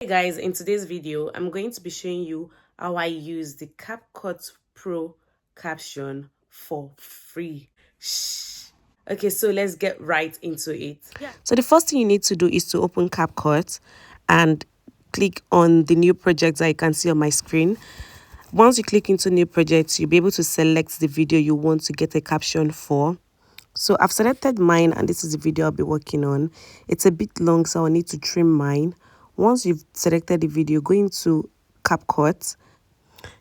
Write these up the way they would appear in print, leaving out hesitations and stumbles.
Hey guys, in today's video I'm going to be showing you how I use the CapCut Pro Caption for free. Shh. Okay, so let's get right into it. So the first thing you need to do is to open CapCut and click on the new project that you can see on my screen. Once you click into new projects, you'll be able to select the video you want to get a caption for. So I've selected mine and this is the video I'll be working on. It's a bit long, so I'll need to trim mine. Once you've selected the video, go into CapCut.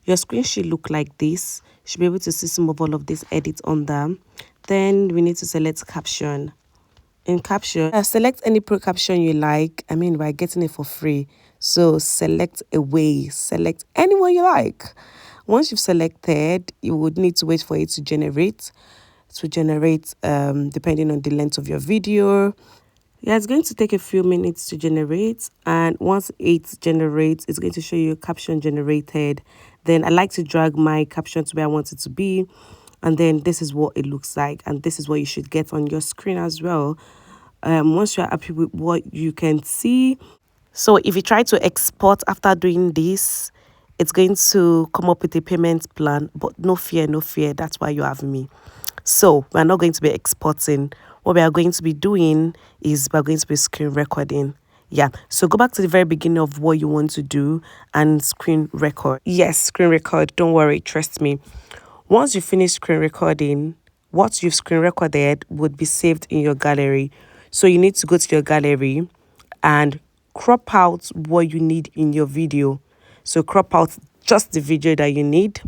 Your screen should look like this. You should be able to see some of all of this edit on them. Then we need to select caption. In caption, select any pro caption you like. I mean, we're getting it for free. So select away, select anyone you like. Once you've selected, you would need to wait for it to generate. Depending on the length of your video. Yeah, it's going to take a few minutes to generate, and once it generates, it's going to show you a caption generated. Then I like to drag my caption to where I want it to be, and then this is what it looks like, and this is what you should get on your screen as well. Once you're happy with what you can see, so if you try to export after doing this, it's going to come up with a payment plan, but no fear, that's why you have me. So we're not going to be exporting. What we are going to be doing is we're going to be screen recording. Yeah, so go back to the very beginning of what you want to do and screen record. Yes, screen record, don't worry, trust me. Once you finish screen recording, what you've screen recorded would be saved in your gallery. So you need to go to your gallery and crop out what you need in your video. So crop out just the video that you need.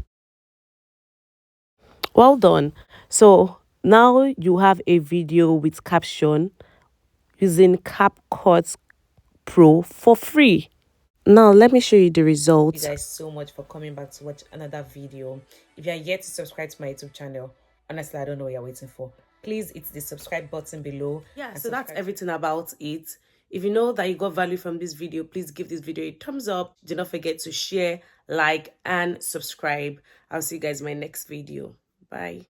Well done. So now you have a video with caption using CapCut Pro for free. Now let me show you the results. Thank you guys so much for coming back to watch another video. If you are yet to subscribe to my YouTube channel, honestly, I don't know what you're waiting for. Please hit the subscribe button below. Yeah, so that's everything about it. If you know that you got value from this video, please give this video a thumbs up. Do not forget to share, like, and subscribe. I'll see you guys in my next video. Bye.